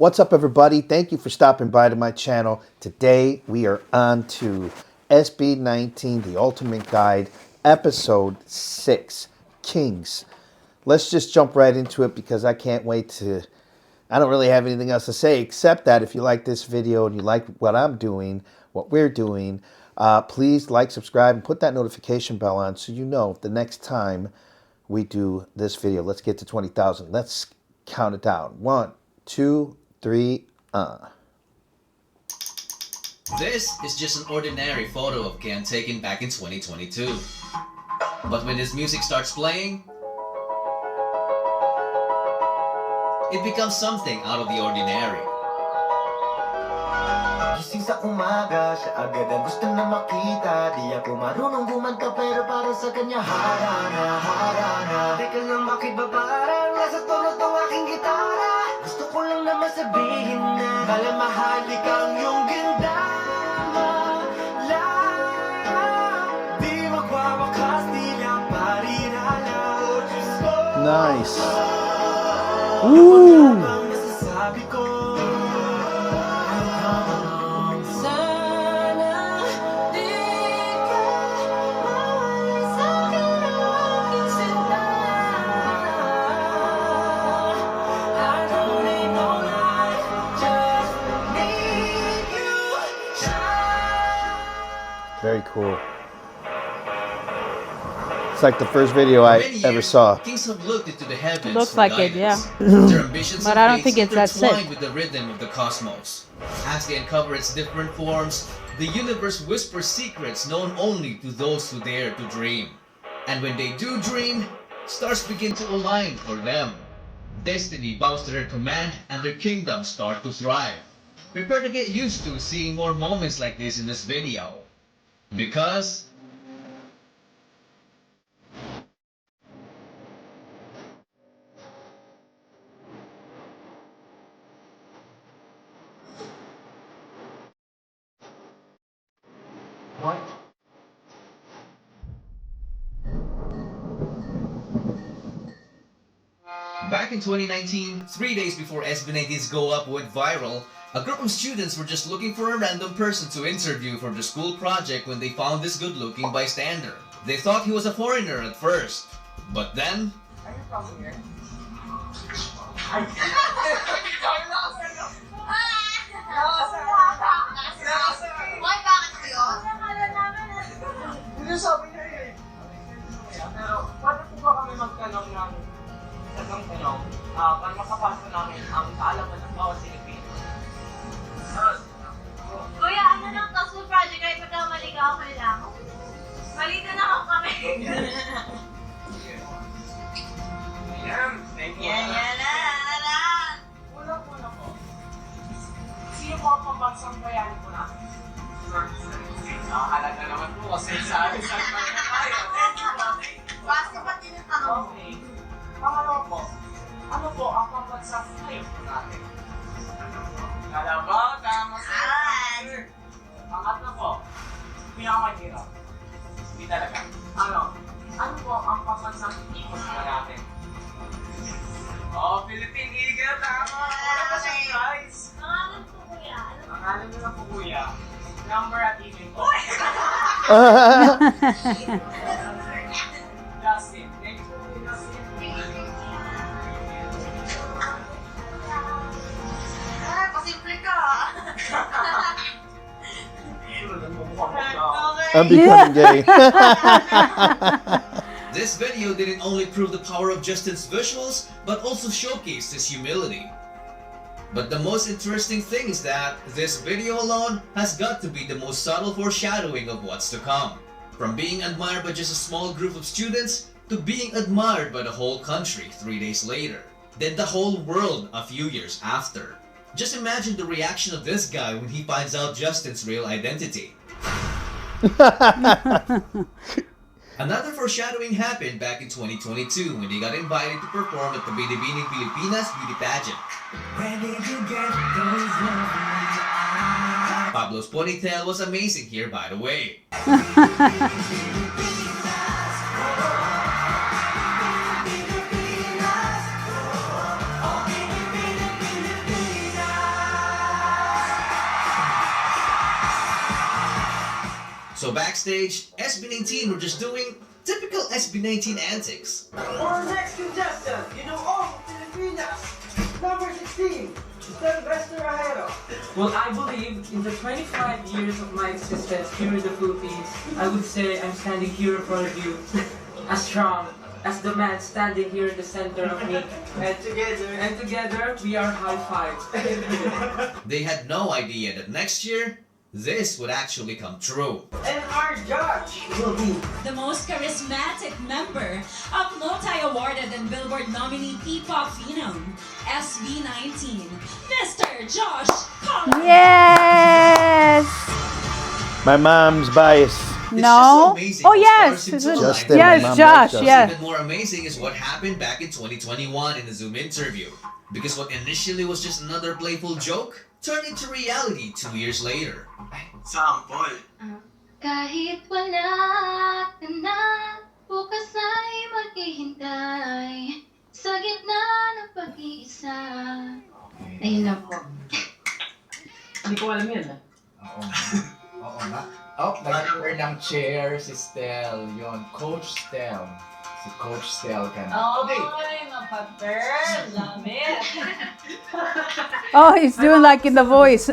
What's up, everybody? Thank you for stopping by to my channel. Today we are on to SB19, The Ultimate Guide, Episode 6, Kings. Let's just jump right into it because I can't wait to... I don't really have anything else to say except that if you like this video and you like what I'm doing, what we're doing, please like, subscribe, and put that notification bell on so you know the next time we do this video. Let's get to 20,000. Let's count it down. 1, 2, 3, This is just an ordinary photo of Ken taken back in 2022. But when this music starts playing, it becomes something out of the ordinary. Gising sa umaga, siya agad ang gusto na makita. Di ako marunong bumanta pero para sa kanya harana, harana. Teka lang, bakit ba parang nasa tono tong aking gitara? Gusto ko lang naman sabihin na malamahalik ang iyong ganda. Di magwawakas, di lang parinala. nice. Woo! Masasabi ko Very cool. It's like the first video I ever saw. Kings have looked into the heavens. Looks like it, yeah. Their ambitions But and I don't fates think it's that sick. intertwine with the rhythm of the cosmos. As they uncover its different forms, the universe whispers secrets known only to those who dare to dream. And when they do dream, stars begin to align for them. Destiny bows to their command and their kingdoms start to thrive. Prepare to get used to seeing more moments like this in this video. Because what? back in 2019, 3 days before SB19's Go Up went viral, a group of students were just looking for a random person to interview for the school project when they found this good-looking bystander. They thought he was a foreigner at first, but then... Are you from here? Why, bakit ko yun? Hindi sabi niya eh. Pero, pwede po ba kami magtanong ng isang tanong para makapasa namin ang kaalaman ng bawat Pilipino? Kuya, ano lang to? School project kahit pagkamali ka, okay lang. Malito na ako kami. Ayan, thank you. Yan na. Una po. Sino po ang pambansang bayani po natin? Nakakalaga naman po kasi sa akin sa tayo. Basta pa tinatanong mo. Okay. Pangalawa po, ano po ang pambansang hayop po natin? Kalabaw, tama sa Alright. Pangatlo po, pinakamahirap. Hindi talaga. Ano po ang pambansang ikot po natin? Oh, Philippine Eagle, tama! Wala pa siyang prize! Pangalan po, kuya. Pangalan nyo na po, kuya. Number at email po. Justin. Thank you po, Justin. Pasimple ka. I'm becoming gay. This video didn't only prove the power of Justin's visuals, but also showcased his humility. But the most interesting thing is that this video alone has got to be the most subtle foreshadowing of what's to come. From being admired by just a small group of students, to being admired by the whole country 3 days later, then the whole world a few years after. Just imagine the reaction of this guy when he finds out Justin's real identity. Another foreshadowing happened back in 2022 when they got invited to perform at the Binibining Pilipinas beauty pageant. Where did you get those lovely eyes? Pablo's ponytail was amazing here, by the way. So backstage, SB19 were just doing typical SB19 antics. For our next contestant, you know all Filipinas, number 16, Sylvester Ajero. Well, I believe in the 25 years of my existence here in the Philippines, I would say I'm standing here in front of you as strong as the man standing here in the center of me. And together, we are high five. They had no idea that next year, this would actually come true. And our judge will be the most charismatic member of multi-awarded and Billboard nominee P-pop phenom, SB19, Mr. Josh Collins. Yes. My mom's bias. It's No. just so amazing Oh how yes. stars seem Is to it- align. Justin, yes, my mom Josh. loves Yes. Even more amazing is what happened back in 2021 in the Zoom interview. Because what initially was just another playful joke turned into reality 2 years later. Sample. Kahit wala ka na, bukas ay maghihintay sa gitna ng pag-iisa. Ayun lang po. Hindi ko alam yan. Oo nga. Oh, nag-wear ng chair si Stel. Yun, Coach Stel. Si Coach Stel ka na. Ay, mapaper. Lamit. Oh, he's doing like in The Voice.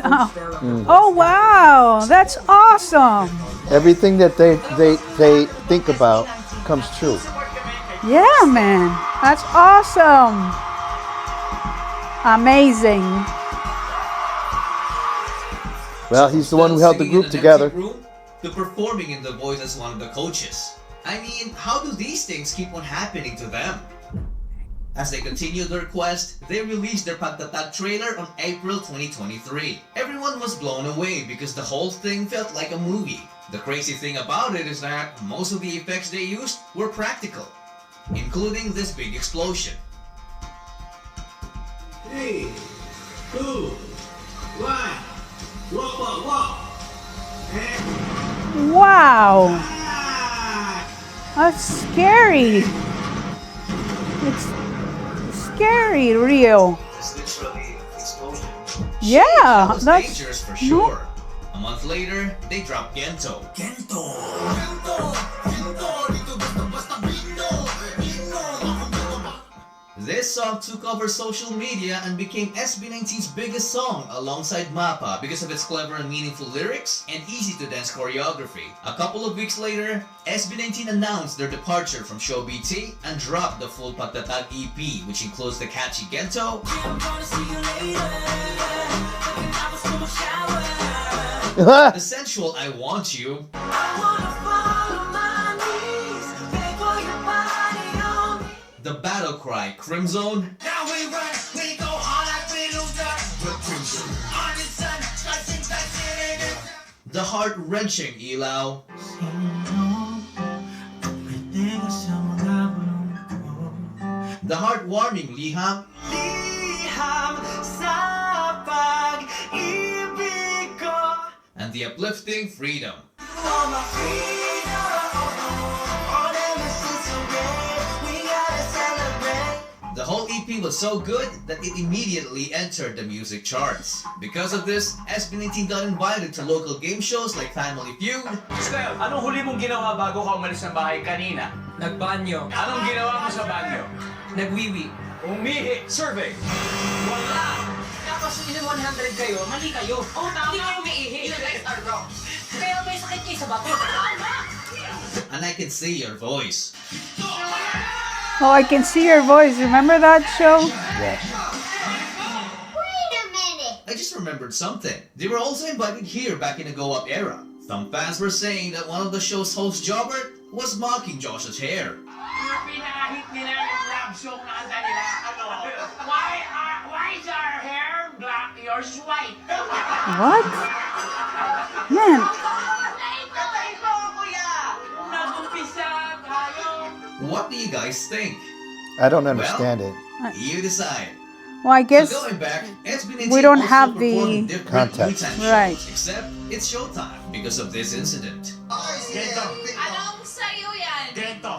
Oh wow, that's awesome. Everything that they think about comes true. Yeah, man, that's awesome. Amazing. Well, he's the one who held the Singing group in an together. empty room to performing in The Voice as one of the coaches. I mean, how do these things keep on happening to them? As they continued their quest, they released their Pagtatag trailer on April 2023. Everyone was blown away because the whole thing felt like a movie. The crazy thing about it is that most of the effects they used were practical, including this big explosion. 3, 2, 1. Walk, walk, walk. And Wow, back. that's scary. It's scary, Rio. It's literally an explosion. Yeah, That was that's dangerous for sure. A month later, they dropped Gento. This song took over social media and became SB19's biggest song alongside Mappa because of its clever and meaningful lyrics and easy-to-dance choreography. A couple of weeks later, SB19 announced their departure from Show BT and dropped the full Pagtatag EP, which includes the catchy Gento, the sensual I Want You, the battle cry Crimson, Now we run, we go hard like we lose on the sun, slicing it. the heart-wrenching Ilaw, the heart-warming Liham, Liham sa pag-ibig ko. and the uplifting Freedom. For my freedom, all them is so great. We gotta celebrate. The whole EP was so good that it immediately entered the music charts. Because of this, SB19 got invited to local game shows like Family Feud, Stel, anong huli mong ginawa bago ka umalis ng bahay kanina? Nagbanyo. Anong ginawa mo sa banyo? Nagwiwi. Umihi. Survey. Wala! Tapos in 100 kayo, mali kayo. Oh, tama. Hindi kayo umiihi. You guys are wrong. Pero may sakit kayo sa bato. and I Can See Your Voice. Oh, I Can See Your Voice. Remember that show? Yeah. Wait a minute. I just remembered something. They were also invited here back in the Go Up era. Some fans were saying that one of the show's host, Jobert, was mocking Josh's hair. Pinahit nila yung love song na kanta nila. Ano? Why is our hair black? Yours is white. What? Man, Nag-umpisa tayo. What do you guys think? I don't understand it. You decide. well, I guess. So going back, SB19 we don't also have performed the different context. Wu-Tang Right. shows, except it's showtime because of this incident. Gento. Anong sayo yan? Gento.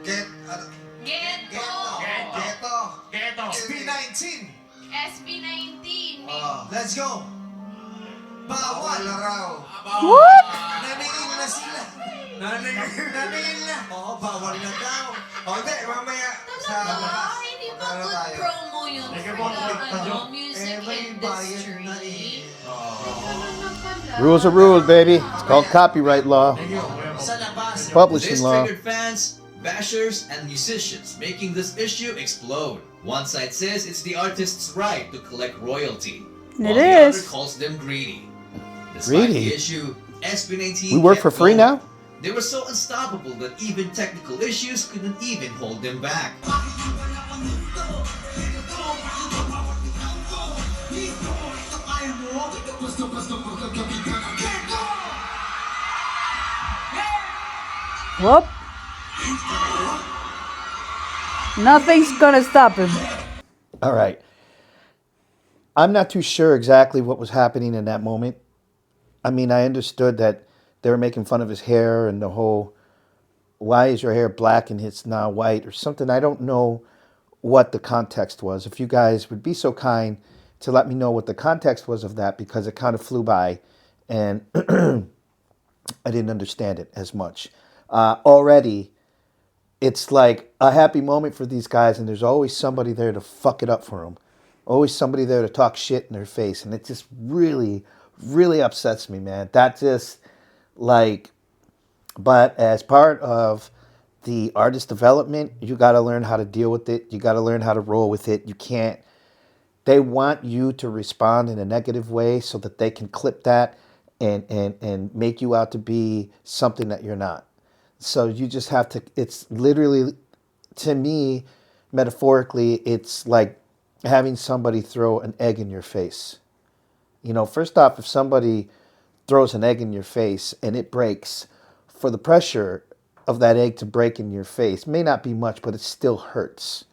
Gento. Gento. SB19. SB19. Let's go. Bawal raw. What? Namingin na na sila. Naningil na. Oo, bawal na daw. O, hindi, mamaya. Talaga? Hindi ba good promo yun for the music industry? Ganun na pala. Rules are rules, baby. It's called copyright law. Sa labas. Publishing This law. triggered fans, bashers, and musicians, making this issue explode. One side says it's the artist's right to collect royalty, while It the is. other calls them greedy. Despite Greedy? the issue, SB19 We work kept for free going. now? They were so unstoppable that even technical issues couldn't even hold them back. Whoop. Nothing's gonna stop him. All right. I'm not too sure exactly what was happening in that moment. I mean, I understood that they were making fun of his hair and the whole, why is your hair black and it's now white or something. I don't know what the context was. If you guys would be so kind to let me know what the context was of that, because it kind of flew by and I didn't understand it as much. Already, it's like a happy moment for these guys, and there's always somebody there to fuck it up for them. Always somebody there to talk shit in their face, and it just really, really upsets me, man. That just, like, but as part of the artist development, you got to learn how to deal with it. You got to learn how to roll with it. You can't, they want you to respond in a negative way so that they can clip that and make you out to be something that you're not. So you just have to, it's literally, to me, metaphorically, it's like having somebody throw an egg in your face. You know, first off, if somebody throws an egg in your face and it breaks, for the pressure of that egg to break in your face, may not be much, but it still hurts.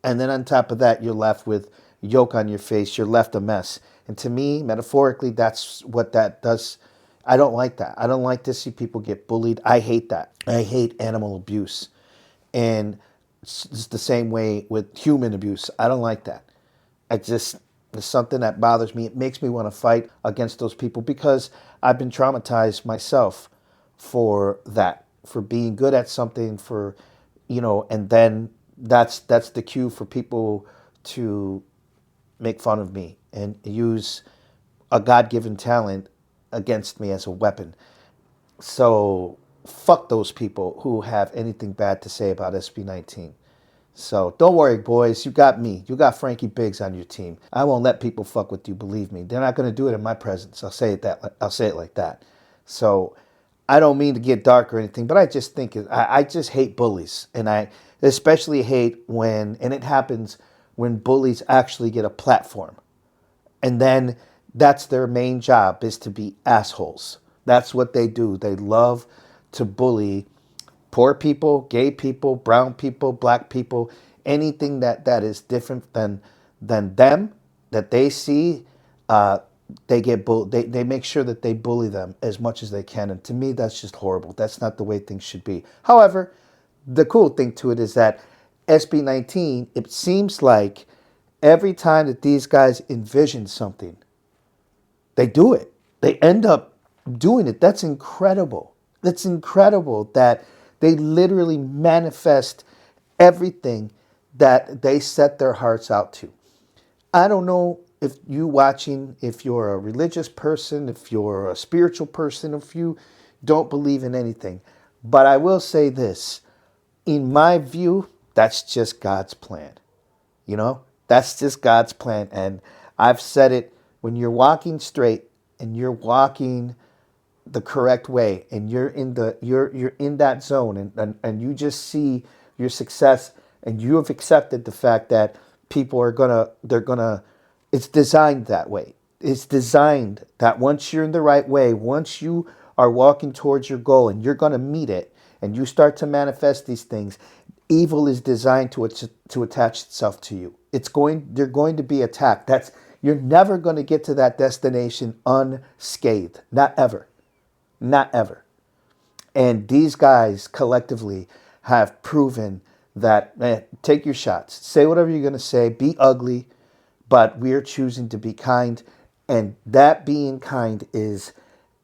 And then on top of that, you're left with yolk on your face, you're left a mess. And to me, metaphorically, that's what that does. I don't like that. I don't like to see people get bullied. I hate that. I hate animal abuse. And it's the same way with human abuse. I don't like that. It's something that bothers me. It makes me want to fight against those people because I've been traumatized myself for that, for being good at something, for, you know, and then that's the cue for people to make fun of me and use a God-given talent against me as a weapon. So fuck those people who have anything bad to say about SB19. So don't worry, boys. You got me. You got Frankie Biggz on your team. I won't let people fuck with you. Believe me. They're not going to do it in my presence. I'll say it like that. So I don't mean to get dark or anything, but I just think I just hate bullies, and I especially hate when, and it happens when bullies actually get a platform, and then that's their main job, is to be assholes. That's what they do. They love to bully poor people, gay people, brown people, black people, anything that is different than them that they see. They get they make sure that they bully them as much as they can, and to me, that's just horrible. That's not the way things should be. However, the cool thing to it is that SB19, it seems like every time that these guys envision something, they do it. They end up doing it. That's incredible. That's incredible that they literally manifest everything that they set their hearts out to. I don't know if you watching, if you're a religious person, if you're a spiritual person, if you don't believe in anything, but I will say this. In my view, that's just God's plan. You know, that's just God's plan. And I've said it, when you're walking straight and you're walking the correct way and you're in that zone and you just see your success and you have accepted the fact that people are gonna it's designed that way. It's designed that once you're in the right way, once you are walking towards your goal and you're gonna meet it and you start to manifest these things, evil is designed to attach itself to you. You're going to be attacked. You're never going to get to that destination unscathed. Not ever. Not ever. And these guys collectively have proven that, man, take your shots. Say whatever you're going to say. Be ugly. But we're choosing to be kind. And that being kind is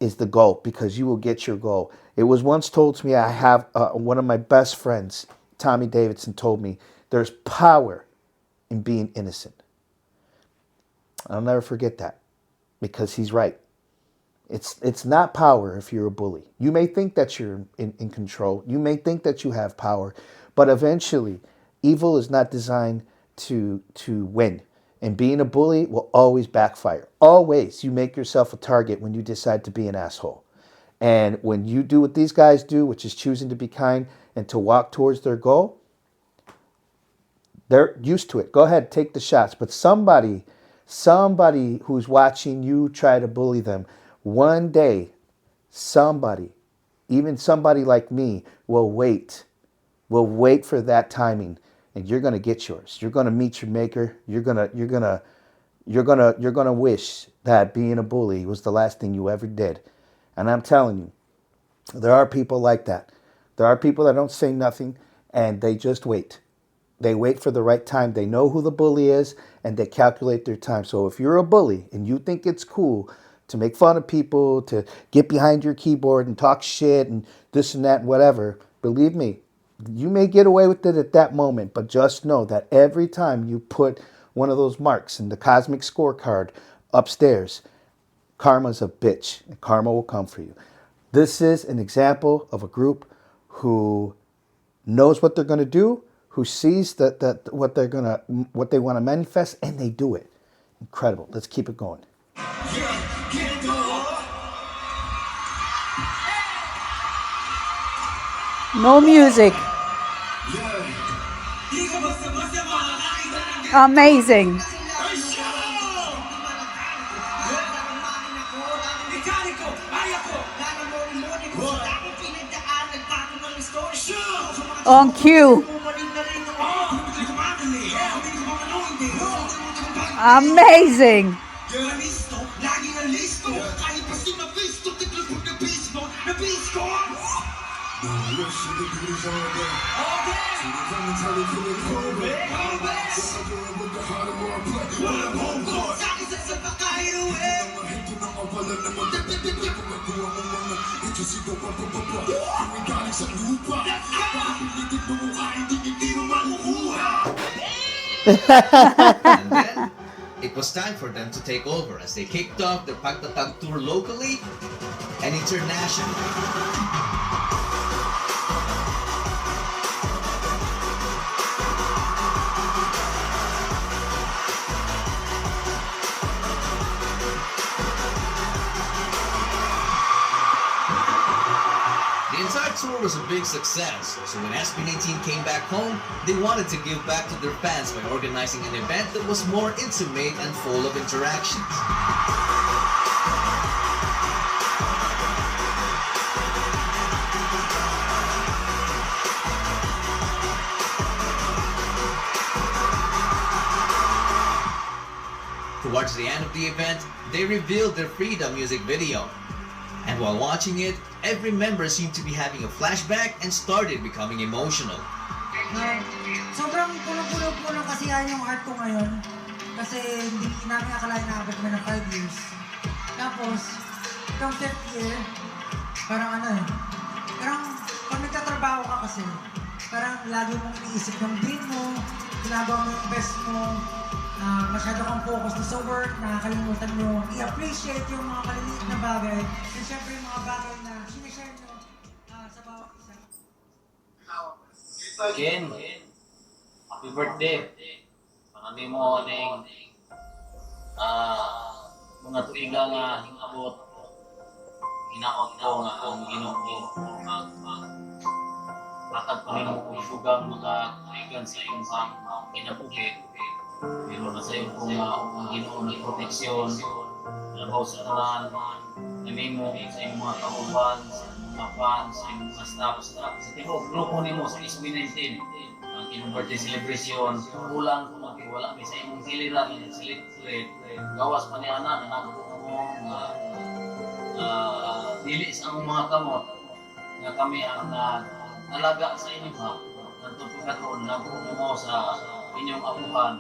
is the goal, because you will get your goal. It was once told to me, I have one of my best friends, Tommy Davidson, told me, there's power in being innocent. I'll never forget that, because he's right. It's not power if you're a bully. You may think that you're in control. You may think that you have power, but eventually, evil is not designed to win. And being a bully will always backfire. Always. You make yourself a target when you decide to be an asshole. And when you do what these guys do, which is choosing to be kind and to walk towards their goal, they're used to it. Go ahead, take the shots. But somebody who's watching you try to bully them, one day, somebody, even somebody like me, will wait for that timing, and you're gonna get yours. You're gonna meet your maker. You're gonna wish that being a bully was the last thing you ever did. And I'm telling you, there are people like that. There are people that don't say nothing, and they just wait. They wait for the right time. They know who the bully is, and they calculate their time. So if you're a bully and you think it's cool to make fun of people, to get behind your keyboard and talk shit and this and that and whatever, believe me, you may get away with it at that moment, but just know that every time you put one of those marks in the cosmic scorecard upstairs, karma's a bitch, and karma will come for you. This is an example of a group who knows what they're going to do, who sees that what they want to manifest, and they do it. Incredible. Let's keep it going. No music. Amazing. On cue. Amazing. And then, it was time for them to take over as they kicked off their Pagtatag tour locally and internationally. The entire tour was a big success, so when SB19 came back home, they wanted to give back to their fans by organizing an event that was more intimate and full of interactions. Towards the end of the event, they revealed their Freedom music video. And while watching it, every member seemed to be having a flashback and started becoming emotional. Sobrang puno-puno kasiyahan yung art ko ngayon. Kasi hindi namin akalain na abot mo ng 5 years. Tapos, itong 5th year, parang parang pag nagtatrabaho ka kasi, parang lagi mong iniisip yung dream mo, ginagawa mo yung best mo, masyado kang focus sa work, nakakalimutan mo i-appreciate yung mga maliliit na bagay, and syempre yung mga bagay na sinishare nyo sa bawat isa. Ken, happy birthday. Marami mo ng mga tuiga nga abot. Hinaot ko nga ang Ginoo matag pa rin mo sugang mga tuigan sa iyong kinabuhi. Pero na sa iyong ang Ginoo ng proteksyon, labaw sa tanan, namimo sa iyong mga kauban, sa mga fans, sa iyong mga staff. Sa grupo nimo sa SB19, ang inyong birthday celebration, kulang kung wala may sa imong giliran, silit-silit, gawas pa ni Ana na nagpupong dili sa ang mga kamot nga kami ang nalaga sa inyo ha, nagtupagkatoon, nagpupong sa inyong abuhan.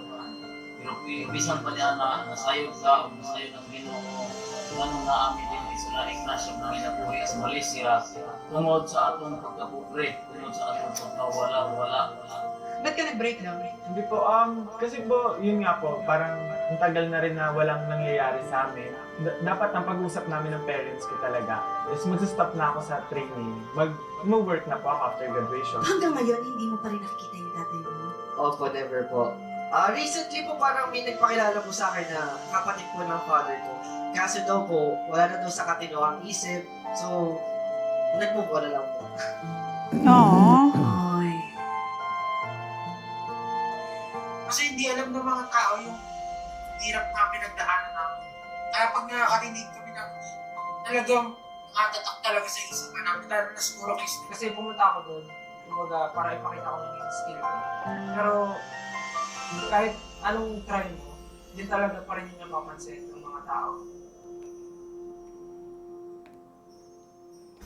Pero bisan pa ni Ana, nasayod ka o nasayod ang Ginoo Ganun na amin din sila ikrasyon na ginabuhi sa Malaysia tungod sa atong pagkabukre, tungod sa atong pagkawala-wala. Ba't ka nag-breakdown? Hindi po, kasi po, yun nga po, parang ang tagal na rin na walang nangyayari sa amin. Dapat ang pag-usap namin ng parents ko talaga is mag-stop na ako sa training. Mag-work na po ako after graduation. Hanggang ngayon, hindi mo pa rin nakikita yung tatay mo? Opo, never po. Recently po parang may nagpakilala po sa akin na kapatid po ng father ko. Kaso daw po, wala na daw sa katinoang isip. So, nag-move on na lang po. Aww. Ay. Kasi hindi alam ng mga tao yung hirap na pinagdaanan namin. Kaya pag nakakarinig kami ng talagang nakatatak talaga sa isipan namin, lalo na siguro kasi pumunta ako doon, kumbaga para ipakita ko yung skill ko. Pero kahit anong try mo, hindi talaga pa rin yung napapansin ng mga tao.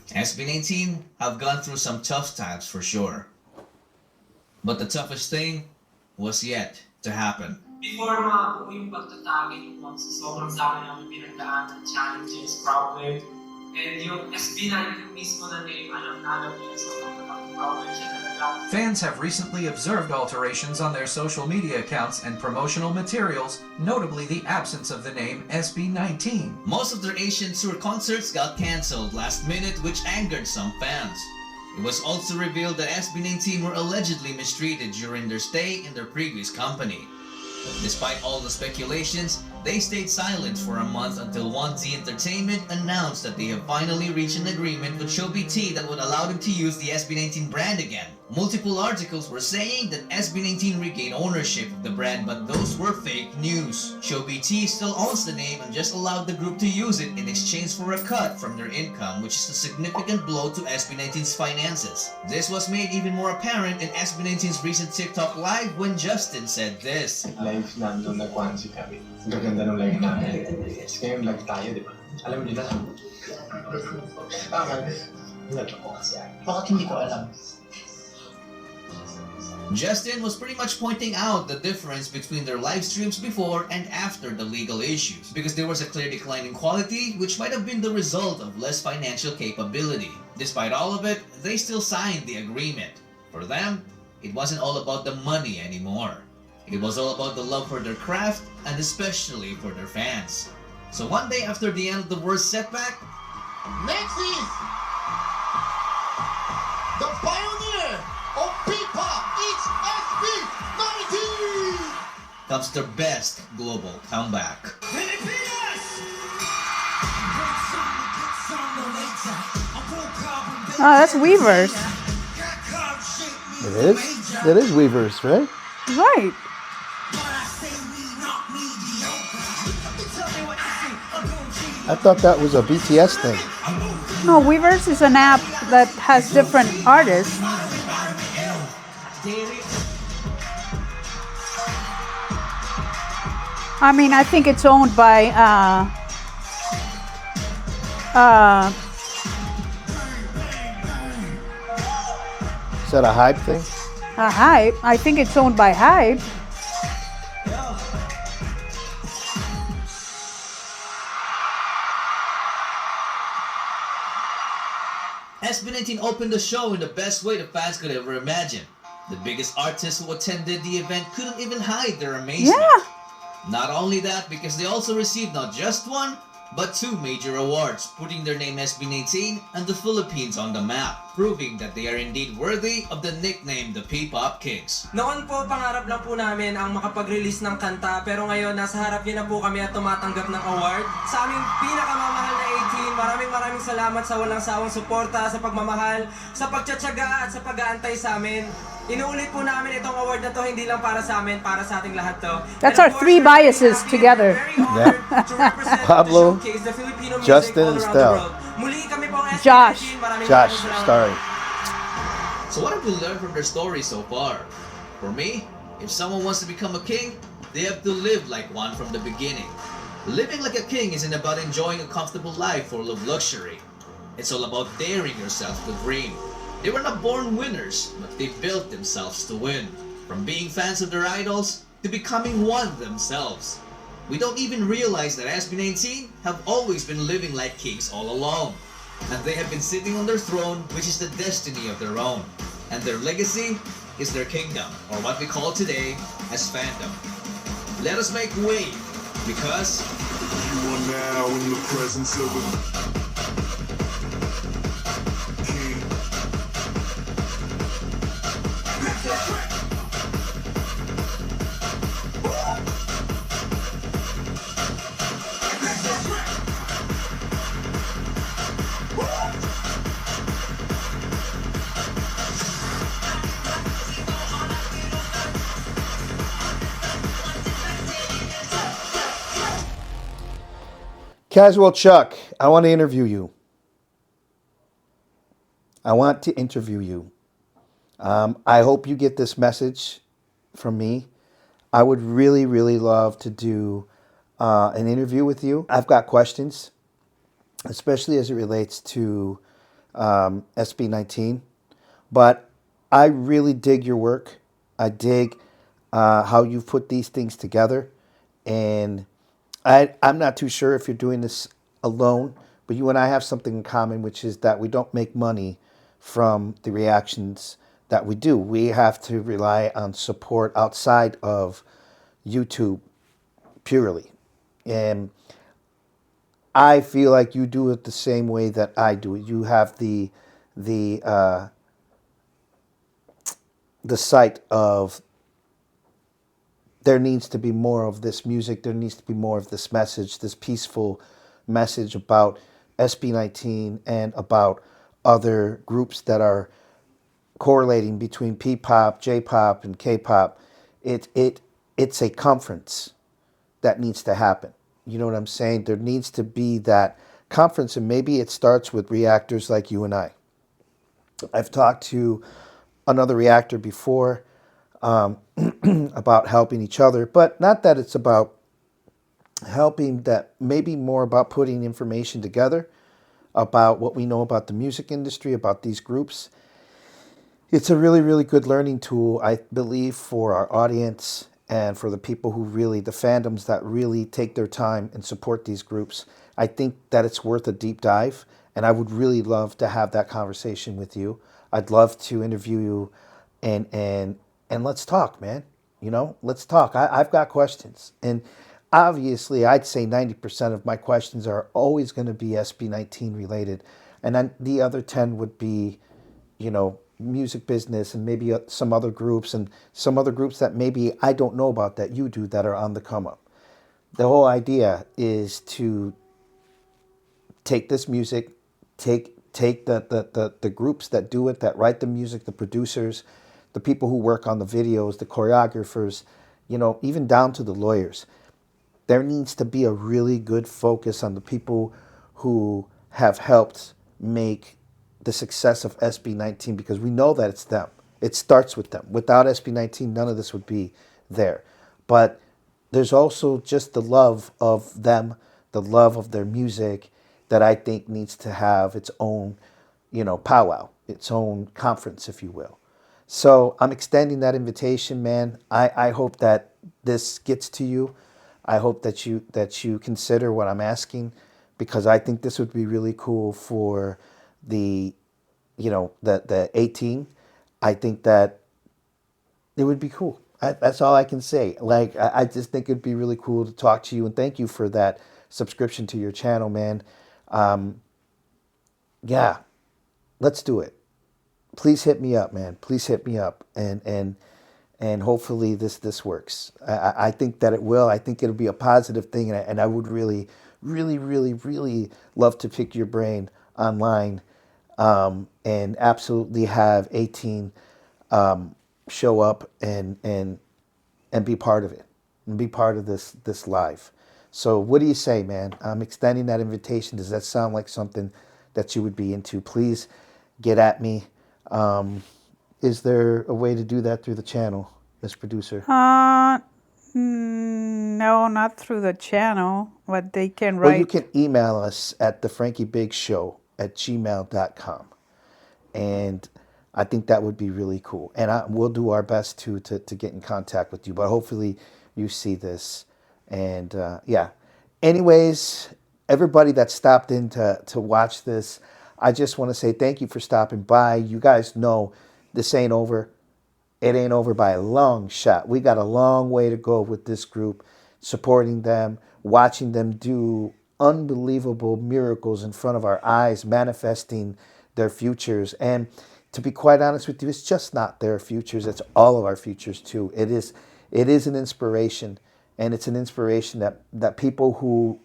SB19 have gone through some tough times for sure. But the toughest thing was yet to happen. Before mabuo yung pagtatag, sobrang dami namin pinagdaanan, challenges, problems, and yung SB19 mismo na name, alam niya sa mga problems siya talaga. Fans have recently observed alterations on their social media accounts and promotional materials, notably the absence of the name SB19. Most of their Asian tour concerts got cancelled last minute, which angered some fans. It was also revealed that SB19 were allegedly mistreated during their stay in their previous company. Despite all the speculations, they stayed silent for a month until 1Z Entertainment announced that they have finally reached an agreement with ShowBT that would allow them to use the SB19 brand again. Multiple articles were saying that SB19 regained ownership of the brand, but those were fake news. ShowBT still owns the name and just allowed the group to use it in exchange for a cut from their income, which is a significant blow to SB19's finances. This was made even more apparent in SB19's recent TikTok live when Justin said this. Live na nung nag-1C kami. Ang gaganda ng live namin. Kasi ngayon live tayo, di ba? Alam nila. Bakit hindi ko alam? Justin was pretty much pointing out the difference between their live streams before and after the legal issues, because there was a clear decline in quality, which might have been the result of less financial capability. Despite all of it, they still signed the agreement. For them, it wasn't all about the money anymore. It was all about the love for their craft and especially for their fans. So one day after the end of the worst setback, next is the pioneer of P-pop, it's SB19! comes their best global comeback. Oh, that's Weavers. It is? That is Weavers, right? Right. I thought that was a BTS thing. No, Weavers is an app that has different artists. I mean, I think it's owned by Is that a Hype thing? Hype. I think it's owned by Hype. SB19 opened the show in the best way the fans could ever imagine. The biggest artists who attended the event couldn't even hide their amazement. Yeah. Not only that, because they also received not just one, but two major awards, putting their name SB19 and the Philippines on the map, proving that they are indeed worthy of the nickname the P-Pop Kings. Noon po, pangarap lang po namin ang makapag-release ng kanta, pero ngayon nasa harap niyo na po kami at tumatanggap ng award. Sa aming pinakamamahal na 18, maraming salamat sa walang sawang suporta, sa pagmamahal, sa pagtsatsaga at sa pag-aantay sa amin. Inuulit po namin itong award na to hindi lang para sa amin, para sa ating lahat to. That's our three biases together. Yeah. Pablo, Justin, and Stell. Josh. Josh, sorry. So what have we learned from their story so far? For me, if someone wants to become a king, they have to live like one from the beginning. Living like a king isn't about enjoying a comfortable life full of luxury. It's all about daring yourself to dream. They were not born winners, but they built themselves to win. From being fans of their idols, to becoming one themselves. We don't even realize that SB19 have always been living like kings all along. And they have been sitting on their throne, which is the destiny of their own. And their legacy is their kingdom, or what we call today as fandom. Let us make way, because you are now in the presence of a king. Casual Chuck, I want to interview you. I hope you get this message from me. I would really, really love to do an interview with you. I've got questions, especially as it relates to SB19. But I really dig your work. I dig how you've put these things together. And I'm not too sure if you're doing this alone, but you and I have something in common, which is that we don't make money from the reactions that we do. We have to rely on support outside of YouTube purely. And I feel like you do it the same way that I do it. You have the sight of there needs to be more of this music. There needs to be more of this message, this peaceful message about SB19 and about other groups that are correlating between P-pop, J-pop, and K-pop. It's a conference that needs to happen. You know what I'm saying? There needs to be that conference, and maybe it starts with reactors like you and I. I've talked to another reactor before about helping each other, but not that it's about helping, that maybe more about putting information together about what we know about the music industry, about these groups. It's a really, really good learning tool, I believe, for our audience and for the people who really, the fandoms that really take their time and support these groups. I think that it's worth a deep dive, and I would really love to have that conversation with you. I'd love to interview you and let's talk, man. You know, let's talk. I've got questions. And obviously, I'd say 90% of my questions are always going to be SB19 related. And then the other 10 would be, you know, music business and maybe some other groups and some other groups that maybe I don't know about that you do that are on the come up. The whole idea is to take this music, take the groups that do it, that write the music, the producers, the people who work on the videos, the choreographers, you know, even down to the lawyers. There needs to be a really good focus on the people who have helped make the success of SB19, because we know that it's them. It starts with them. Without SB19, none of this would be there. But there's also just the love of them, the love of their music, that I think needs to have its own, you know, powwow, its own conference, if you will. So I'm extending that invitation, man. I hope that this gets to you. I hope that you consider what I'm asking, because I think this would be really cool for the, you know, the 18. I think that it would be cool. That's all I can say. Like, I just think it'd be really cool to talk to you, and thank you for that subscription to your channel, man. Yeah, let's do it. Please hit me up, man. Please hit me up, and hopefully this works. I think that it will. I think it'll be a positive thing, and I would really, really, really, really love to pick your brain online, and absolutely have 18 show up and be part of it, and be part of this live. So what do you say, man? I'm extending that invitation. Does that sound like something that you would be into? Please get at me. Is there a way to do that through the channel, Miss Producer? No, not through the channel, but they can write. Well, you can email us at thefrankiebiggzshow@gmail.com. And I think that would be really cool. And we'll do our best to get in contact with you. But hopefully you see this And yeah. Anyways, everybody that stopped in to watch this, I just want to say thank you for stopping by. You guys know this ain't over. It ain't over by a long shot. We got a long way to go with this group, supporting them, watching them do unbelievable miracles in front of our eyes, manifesting their futures. And to be quite honest with you, it's just not their futures. It's all of our futures too. It is an inspiration, and it's an inspiration that people who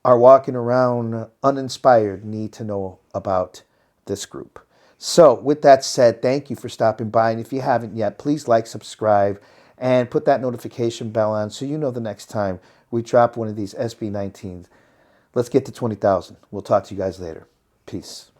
are walking around uninspired need to know about this group. So with that said, thank you for stopping by. And if you haven't yet, please like, subscribe, and put that notification bell on so you know the next time we drop one of these SB19s. Let's get to 20,000. We'll talk to you guys later. Peace.